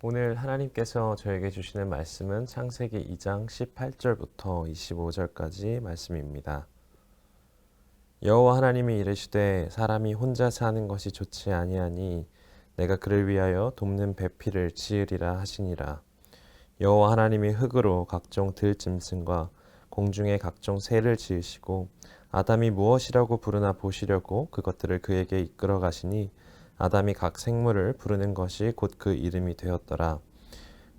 오늘 하나님께서 저에게 주시는 말씀은 창세기 2장 18절부터 25절까지 말씀입니다. 여호와 하나님이 이르시되 사람이 혼자 사는 것이 좋지 아니하니 내가 그를 위하여 돕는 배필을 지으리라 하시니라. 여호와 하나님이 흙으로 각종 들짐승과 공중의 각종 새를 지으시고 아담이 무엇이라고 부르나 보시려고 그것들을 그에게 이끌어 가시니 아담이 각 생물을 부르는 것이 곧 그 이름이 되었더라.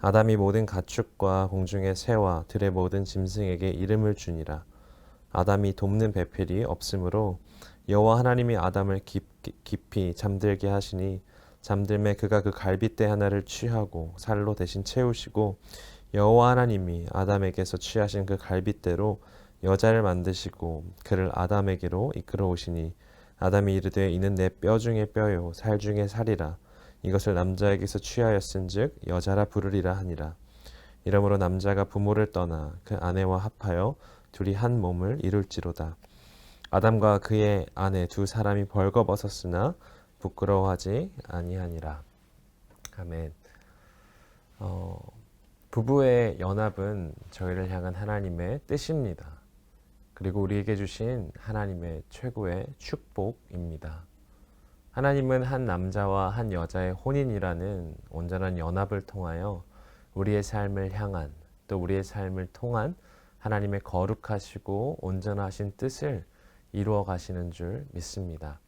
아담이 모든 가축과 공중의 새와 들의 모든 짐승에게 이름을 주니라. 아담이 돕는 배필이 없으므로 여호와 하나님이 아담을 깊이 잠들게 하시니 잠들매 그가 그 갈빗대 하나를 취하고 살로 대신 채우시고 여호와 하나님이 아담에게서 취하신 그 갈빗대로 여자를 만드시고 그를 아담에게로 이끌어 오시니 아담이 이르되 이는 내 뼈 중에 뼈요 살 중에 살이라. 이것을 남자에게서 취하였은즉 여자라 부르리라 하니라. 이러므로 남자가 부모를 떠나 그 아내와 합하여 둘이 한 몸을 이룰지로다. 아담과 그의 아내 두 사람이 벌거벗었으나 부끄러워하지 아니하니라. 아멘. 부부의 연합은 저희를 향한 하나님의 뜻입니다. 그리고 우리에게 주신 하나님의 최고의 축복입니다. 하나님은 한 남자와 한 여자의 혼인이라는 온전한 연합을 통하여 우리의 삶을 향한 또 우리의 삶을 통한 하나님의 거룩하시고 온전하신 뜻을 이루어 가시는 줄 믿습니다.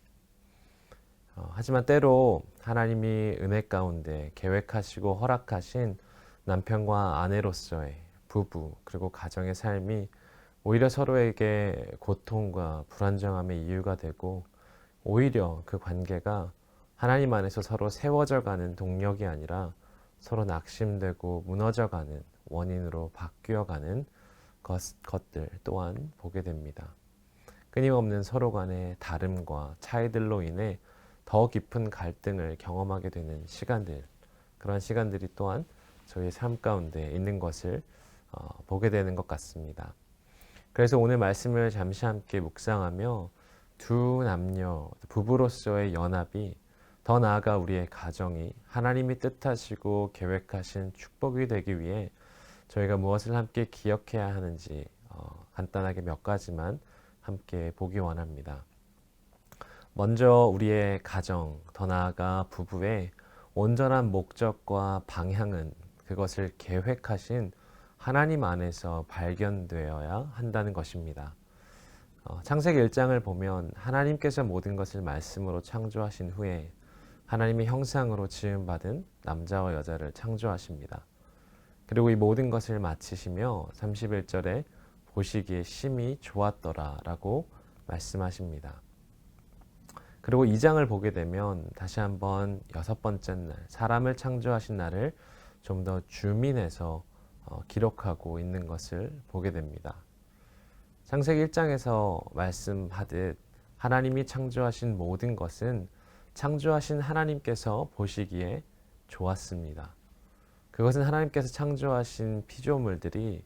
하지만 때로 하나님이 은혜 가운데 계획하시고 허락하신 남편과 아내로서의 부부 그리고 가정의 삶이 오히려 서로에게 고통과 불안정함의 이유가 되고 오히려 그 관계가 하나님 안에서 서로 세워져 가는 동력이 아니라 서로 낙심되고 무너져가는 원인으로 바뀌어가는 것들 또한 보게 됩니다. 끊임없는 서로 간의 다름과 차이들로 인해 더 깊은 갈등을 경험하게 되는 시간들, 그런 시간들이 또한 저희의 삶 가운데 있는 것을 보게 되는 것 같습니다. 그래서 오늘 말씀을 잠시 함께 묵상하며 두 남녀, 부부로서의 연합이 더 나아가 우리의 가정이 하나님이 뜻하시고 계획하신 축복이 되기 위해 저희가 무엇을 함께 기억해야 하는지 간단하게 몇 가지만 함께 보기 원합니다. 먼저 우리의 가정, 더 나아가 부부의 온전한 목적과 방향은 그것을 계획하신 하나님 안에서 발견되어야 한다는 것입니다. 창세기 1장을 보면 하나님께서 모든 것을 말씀으로 창조하신 후에 하나님의 형상으로 지음받은 남자와 여자를 창조하십니다. 그리고 이 모든 것을 마치시며 31절에 보시기에 심히 좋았더라 라고 말씀하십니다. 그리고 2장을 보게 되면 다시 한번 6번째 날, 사람을 창조하신 날을 좀 더 줌인해서 기록하고 있는 것을 보게 됩니다. 창세기 1장에서 말씀하듯 하나님이 창조하신 모든 것은 창조하신 하나님께서 보시기에 좋았습니다. 그것은 하나님께서 창조하신 피조물들이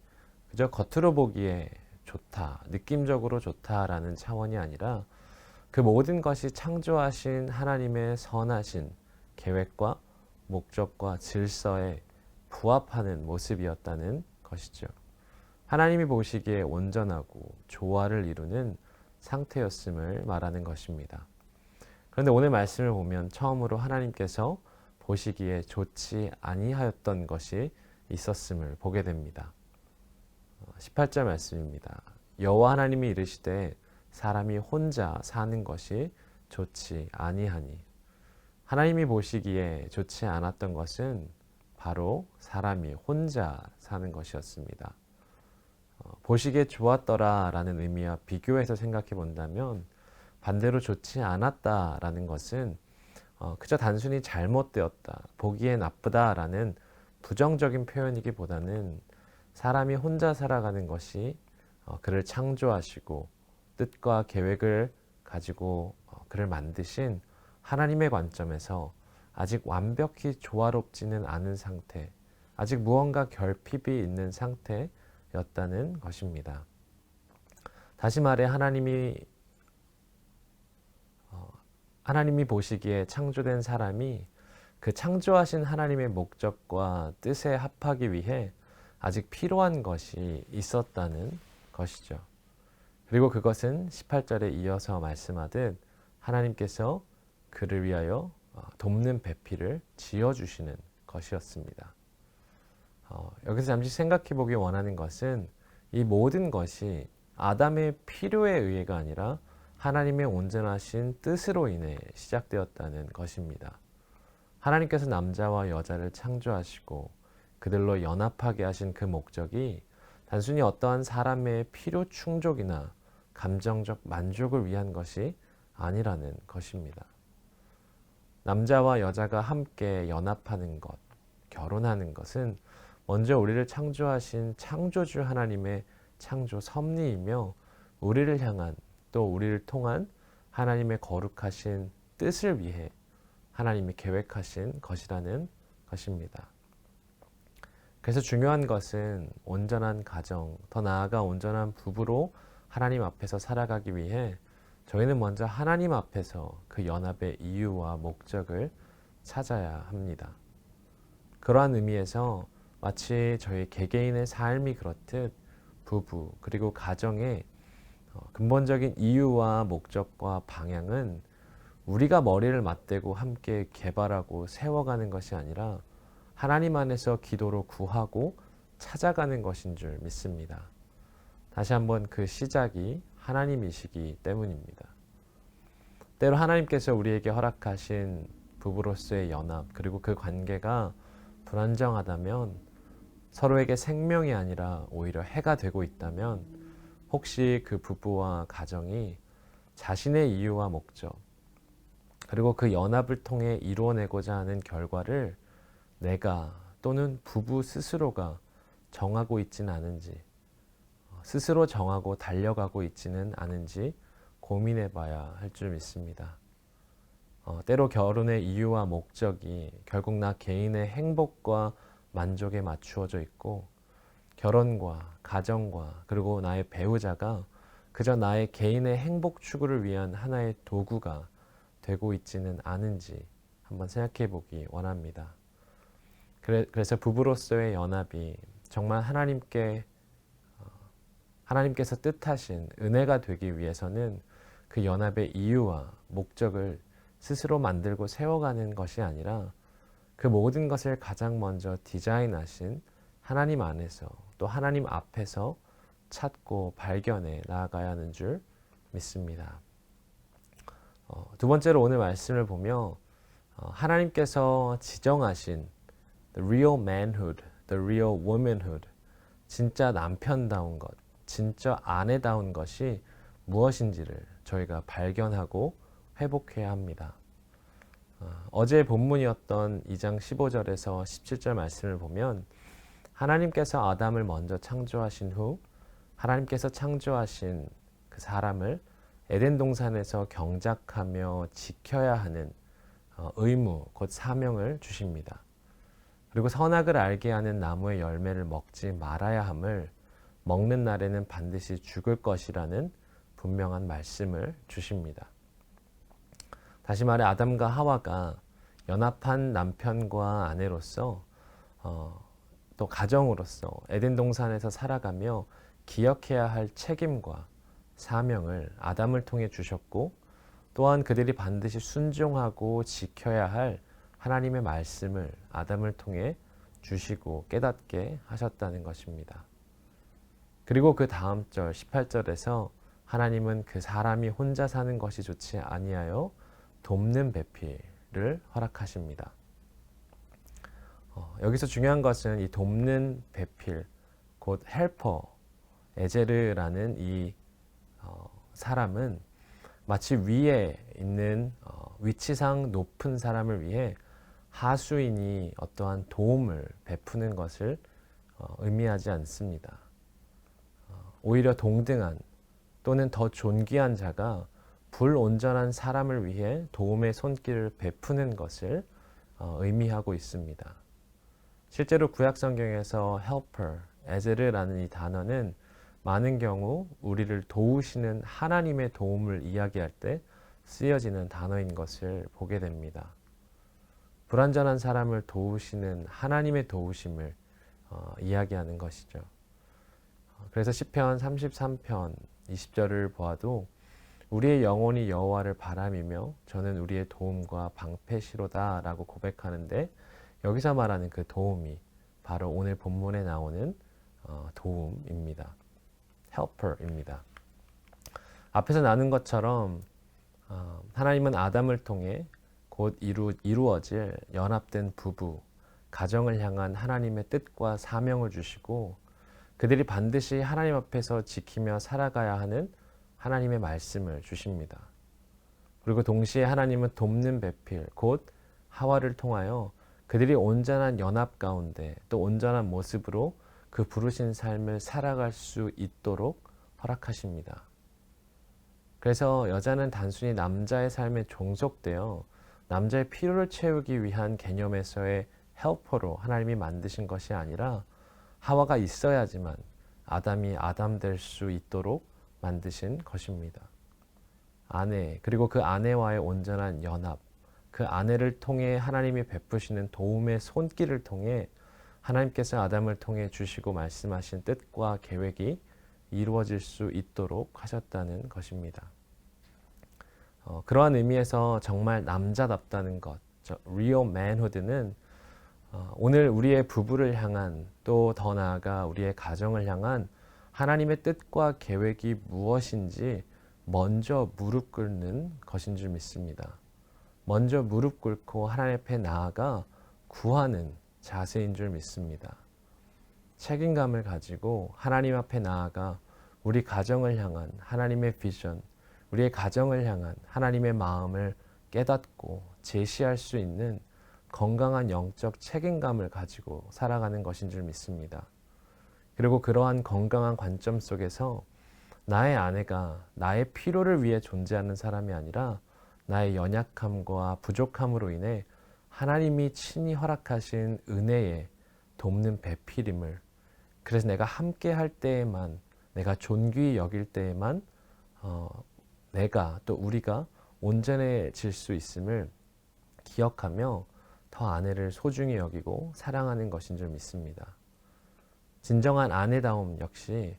그저 겉으로 보기에 좋다, 느낌적으로 좋다라는 차원이 아니라 그 모든 것이 창조하신 하나님의 선하신 계획과 목적과 질서에 부합하는 모습이었다는 것이죠. 하나님이 보시기에 온전하고 조화를 이루는 상태였음을 말하는 것입니다. 그런데 오늘 말씀을 보면 처음으로 하나님께서 보시기에 좋지 아니하였던 것이 있었음을 보게 됩니다. 18절 말씀입니다. 여호와 하나님이 이르시되 사람이 혼자 사는 것이 좋지 아니하니. 하나님이 보시기에 좋지 않았던 것은 바로 사람이 혼자 사는 것이었습니다. 보시기에 좋았더라 라는 의미와 비교해서 생각해 본다면 반대로 좋지 않았다라는 것은 그저 단순히 잘못되었다, 보기에 나쁘다라는 부정적인 표현이기보다는 사람이 혼자 살아가는 것이 그를 창조하시고 뜻과 계획을 가지고 그를 만드신 하나님의 관점에서 아직 완벽히 조화롭지는 않은 상태, 아직 무언가 결핍이 있는 상태였다는 것입니다. 다시 말해 하나님이 보시기에 창조된 사람이 그 창조하신 하나님의 목적과 뜻에 합하기 위해 아직 필요한 것이 있었다는 것이죠. 그리고 그것은 18절에 이어서 말씀하듯 하나님께서 그를 위하여 돕는 배필을 지어주시는 것이었습니다. 여기서 잠시 생각해 보기 원하는 것은 이 모든 것이 아담의 필요에 의해가 아니라 하나님의 온전하신 뜻으로 인해 시작되었다는 것입니다. 하나님께서 남자와 여자를 창조하시고 그들로 연합하게 하신 그 목적이 단순히 어떠한 사람의 필요 충족이나 감정적 만족을 위한 것이 아니라는 것입니다. 남자와 여자가 함께 연합하는 것, 결혼하는 것은 먼저 우리를 창조하신 창조주 하나님의 창조 섭리이며 우리를 향한 또 우리를 통한 하나님의 거룩하신 뜻을 위해 하나님이 계획하신 것이라는 것입니다. 그래서 중요한 것은 온전한 가정, 더 나아가 온전한 부부로 하나님 앞에서 살아가기 위해 저희는 먼저 하나님 앞에서 그 연합의 이유와 목적을 찾아야 합니다. 그러한 의미에서 마치 저희 개개인의 삶이 그렇듯 부부 그리고 가정의 근본적인 이유와 목적과 방향은 우리가 머리를 맞대고 함께 개발하고 세워가는 것이 아니라 하나님 안에서 기도로 구하고 찾아가는 것인 줄 믿습니다. 다시 한번 그 시작이 하나님이시기 때문입니다. 때로 하나님께서 우리에게 허락하신 부부로서의 연합 그리고 그 관계가 불안정하다면 서로에게 생명이 아니라 오히려 해가 되고 있다면 혹시 그 부부와 가정이 자신의 이유와 목적 그리고 그 연합을 통해 이루어내고자 하는 결과를 내가 또는 부부 스스로가 정하고 있지는 않은지 스스로 정하고 달려가고 있지는 않은지 고민해 봐야 할 줄 믿습니다. 때로 결혼의 이유와 목적이 결국 나 개인의 행복과 만족에 맞추어져 있고 결혼과 가정과 그리고 나의 배우자가 그저 나의 개인의 행복 추구를 위한 하나의 도구가 되고 있지는 않은지 한번 생각해 보기 원합니다. 그래서 부부로서의 연합이 정말 하나님께서 뜻하신 은혜가 되기 위해서는 그 연합의 이유와 목적을 스스로 만들고 세워가는 것이 아니라 그 모든 것을 가장 먼저 디자인하신 하나님 안에서 또 하나님 앞에서 찾고 발견해 나아가야 하는 줄 믿습니다. 두 번째로 오늘 말씀을 보며 하나님께서 지정하신 the real manhood, the real womanhood, 진짜 남편다운 것, 진짜 아내다운 것이 무엇인지를 저희가 발견하고 회복해야 합니다. 어제 본문이었던 2장 15절에서 17절 말씀을 보면 하나님께서 아담을 먼저 창조하신 후 하나님께서 창조하신 그 사람을 에덴 동산에서 경작하며 지켜야 하는 의무, 곧 사명을 주십니다. 그리고 선악을 알게 하는 나무의 열매를 먹지 말아야 함을 먹는 날에는 반드시 죽을 것이라는 분명한 말씀을 주십니다. 다시 말해 아담과 하와가 연합한 남편과 아내로서 또 가정으로서 에덴 동산에서 살아가며 기억해야 할 책임과 사명을 아담을 통해 주셨고 또한 그들이 반드시 순종하고 지켜야 할 하나님의 말씀을 아담을 통해 주시고 깨닫게 하셨다는 것입니다. 그리고 그 다음 절 18절에서 하나님은 그 사람이 혼자 사는 것이 좋지 아니하여 돕는 배필을 허락하십니다. 여기서 중요한 것은 이 돕는 배필, 곧 헬퍼, 에제르라는 이 사람은 마치 위에 있는 위치상 높은 사람을 위해 하수인이 어떠한 도움을 베푸는 것을 의미하지 않습니다. 오히려 동등한 또는 더 존귀한 자가 불온전한 사람을 위해 도움의 손길을 베푸는 것을 의미하고 있습니다. 실제로 구약 성경에서 helper, 에제르라는 이 단어는 많은 경우 우리를 도우시는 하나님의 도움을 이야기할 때 쓰여지는 단어인 것을 보게 됩니다. 불완전한 사람을 도우시는 하나님의 도우심을 이야기하는 것이죠. 그래서 시편 33편 20절을 보아도 우리의 영혼이 여호와를 바람이며 저는 우리의 도움과 방패시로다 라고 고백하는데, 여기서 말하는 그 도움이 바로 오늘 본문에 나오는 도움입니다. helper입니다. 앞에서 나눈 것처럼 하나님은 아담을 통해 곧 이루어질 연합된 부부, 가정을 향한 하나님의 뜻과 사명을 주시고, 그들이 반드시 하나님 앞에서 지키며 살아가야 하는 하나님의 말씀을 주십니다. 그리고 동시에 하나님은 돕는 배필, 곧 하와를 통하여 그들이 온전한 연합 가운데 또 온전한 모습으로 그 부르신 삶을 살아갈 수 있도록 허락하십니다. 그래서 여자는 단순히 남자의 삶에 종속되어 남자의 필요를 채우기 위한 개념에서의 헬퍼로 하나님이 만드신 것이 아니라, 하와가 있어야지만 아담이 아담 될 수 있도록 만드신 것입니다. 아내, 그리고 그 아내와의 온전한 연합, 그 아내를 통해 하나님이 베푸시는 도움의 손길을 통해 하나님께서 아담을 통해 주시고 말씀하신 뜻과 계획이 이루어질 수 있도록 하셨다는 것입니다. 그러한 의미에서 정말 남자답다는 것, real manhood는 오늘 우리의 부부를 향한, 또 더 나아가 우리의 가정을 향한 하나님의 뜻과 계획이 무엇인지 먼저 무릎 꿇는 것인 줄 믿습니다. 먼저 무릎 꿇고 하나님 앞에 나아가 구하는 자세인 줄 믿습니다. 책임감을 가지고 하나님 앞에 나아가 우리 가정을 향한 하나님의 비전, 우리의 가정을 향한 하나님의 마음을 깨닫고 제시할 수 있는 건강한 영적 책임감을 가지고 살아가는 것인 줄 믿습니다. 그리고 그러한 건강한 관점 속에서 나의 아내가 나의 필요를 위해 존재하는 사람이 아니라 나의 연약함과 부족함으로 인해 하나님이 친히 허락하신 은혜에 돕는 배필임을, 그래서 내가 함께 할 때에만, 내가 존귀히 여길 때에만 내가 또 우리가 온전해질 수 있음을 기억하며 더 아내를 소중히 여기고 사랑하는 것인 줄 믿습니다. 진정한 아내다움 역시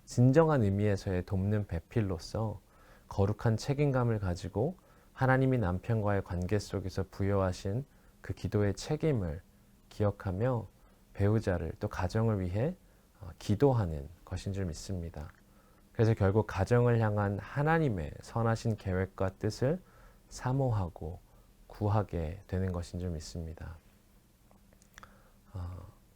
진정한 의미에서의 돕는 배필로서 거룩한 책임감을 가지고 하나님이 남편과의 관계 속에서 부여하신 그 기도의 책임을 기억하며 배우자를 또 가정을 위해 기도하는 것인 줄 믿습니다. 그래서 결국 가정을 향한 하나님의 선하신 계획과 뜻을 사모하고 구하게 되는 것인 줄 믿습니다.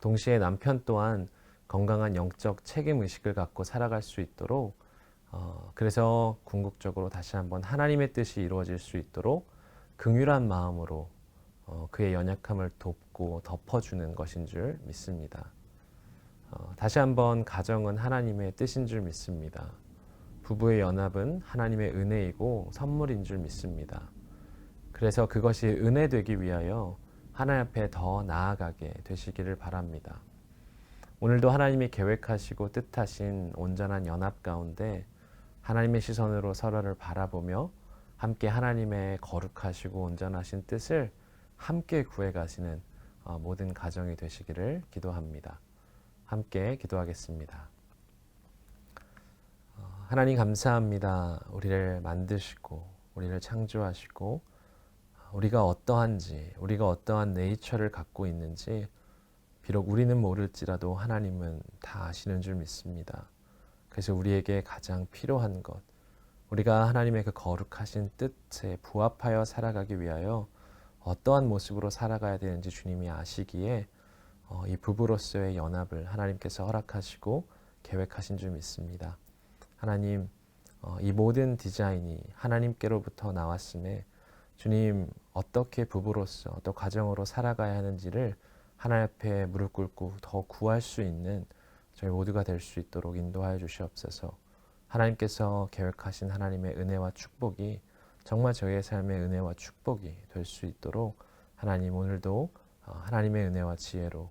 동시에 남편 또한 건강한 영적 책임의식을 갖고 살아갈 수 있도록, 그래서 궁극적으로 다시 한번 하나님의 뜻이 이루어질 수 있도록 긍휼한 마음으로 그의 연약함을 돕고 덮어주는 것인 줄 믿습니다. 다시 한번 가정은 하나님의 뜻인 줄 믿습니다. 부부의 연합은 하나님의 은혜이고 선물인 줄 믿습니다. 그래서 그것이 은혜 되기 위하여 하나님 앞에 더 나아가게 되시기를 바랍니다. 오늘도 하나님이 계획하시고 뜻하신 온전한 연합 가운데 하나님의 시선으로 서로를 바라보며 함께 하나님의 거룩하시고 온전하신 뜻을 함께 구해가시는 모든 가정이 되시기를 기도합니다. 함께 기도하겠습니다. 하나님 감사합니다. 우리를 만드시고 우리를 창조하시고 우리가 어떠한지, 우리가 어떠한 네이처를 갖고 있는지 비록 우리는 모를지라도 하나님은 다 아시는 줄 믿습니다. 그래서 우리에게 가장 필요한 것, 우리가 하나님의 그 거룩하신 뜻에 부합하여 살아가기 위하여 어떠한 모습으로 살아가야 되는지 주님이 아시기에 이 부부로서의 연합을 하나님께서 허락하시고 계획하신 줄 믿습니다. 하나님, 이 모든 디자인이 하나님께로부터 나왔음에 주님, 어떻게 부부로서 또 가정으로 살아가야 하는지를 하나님 앞에 무릎 꿇고 더 구할 수 있는 저희 모두가 될 수 있도록 인도하여 주시옵소서. 하나님께서 계획하신 하나님의 은혜와 축복이 정말 저희의 삶의 은혜와 축복이 될 수 있도록 하나님 오늘도 하나님의 은혜와 지혜로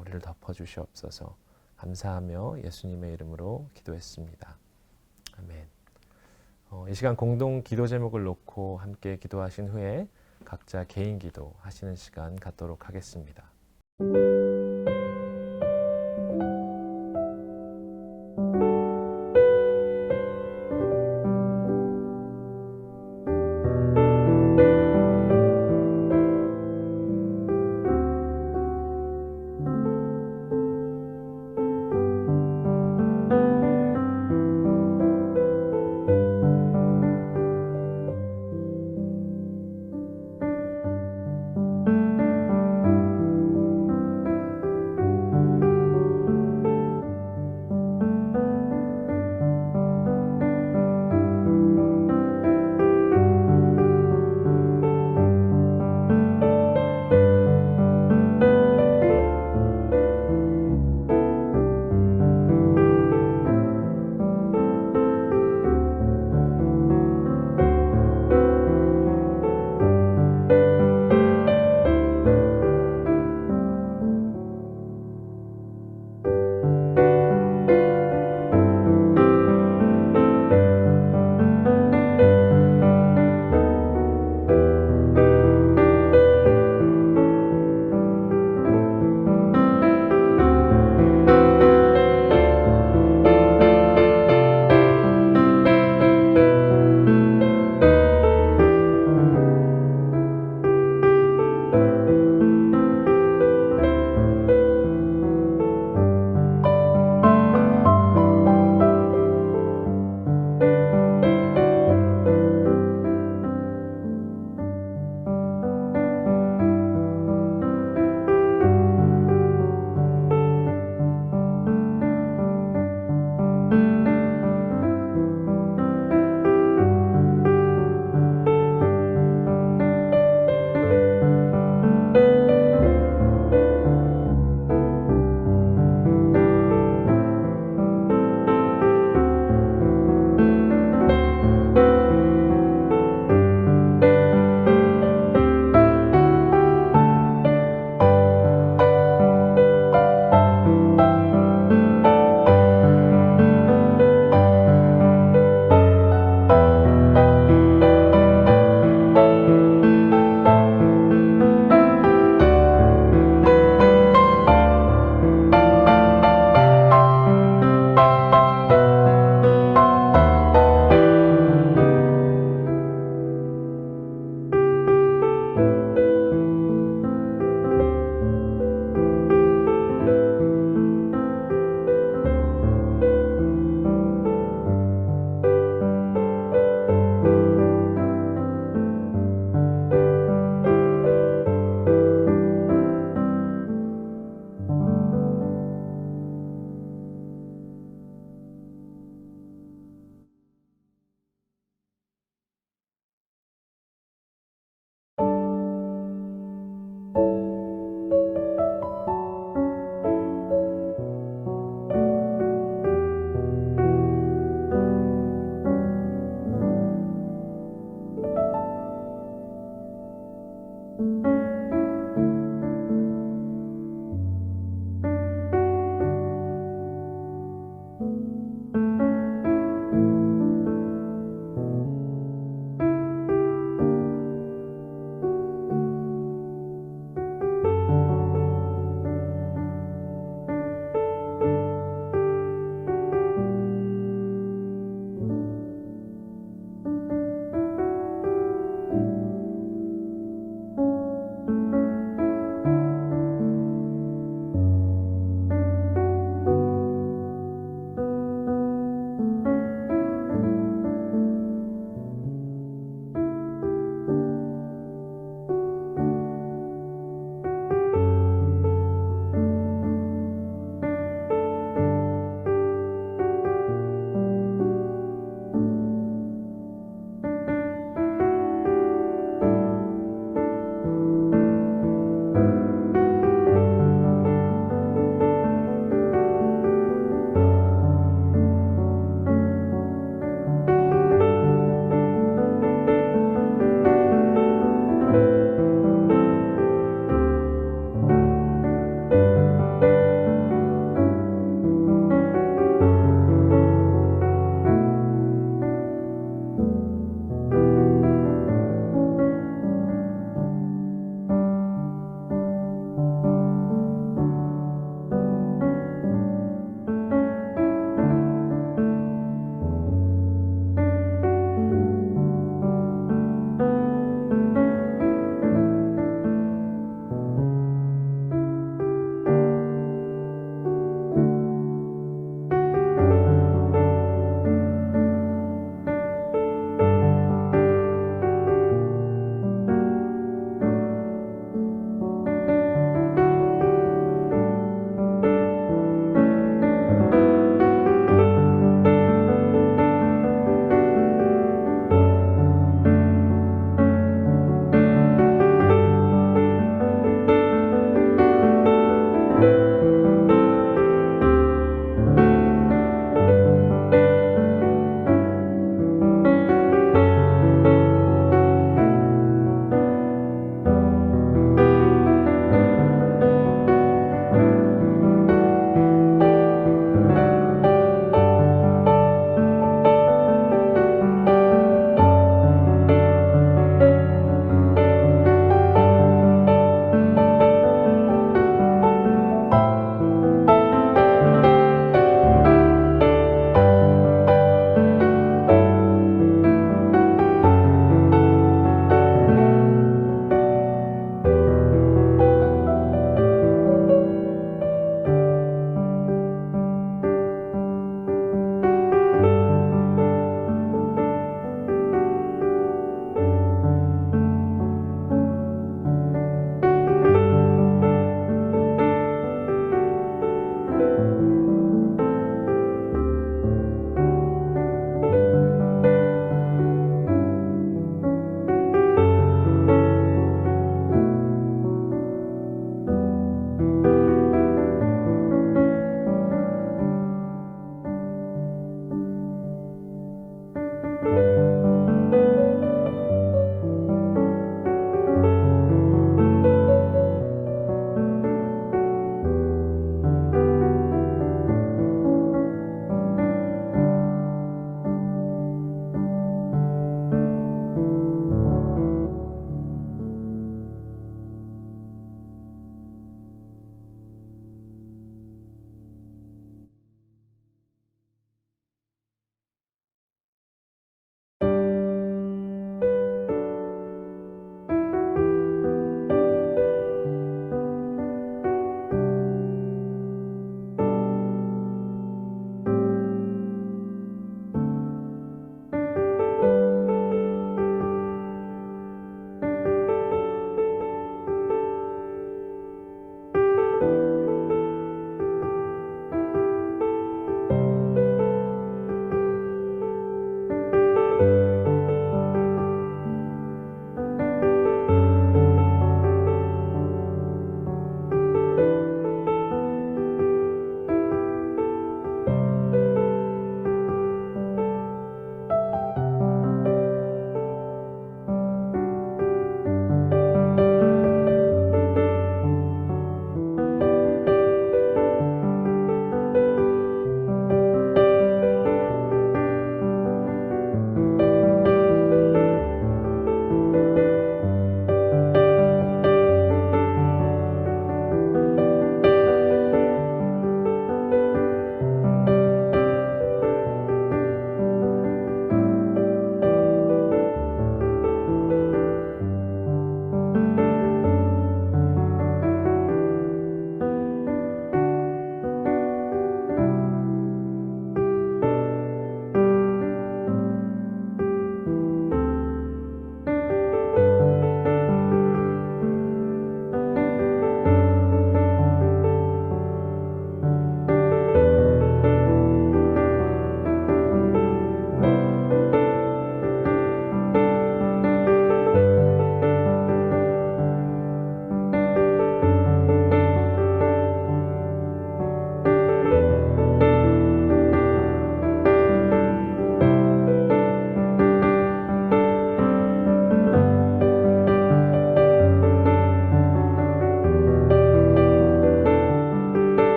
우리를 덮어주시옵소서. 감사하며 예수님의 이름으로 기도했습니다. 아멘. 이 시간 공동 기도 제목을 놓고 함께 기도하신 후에 각자 개인 기도 하시는 시간 갖도록 하겠습니다.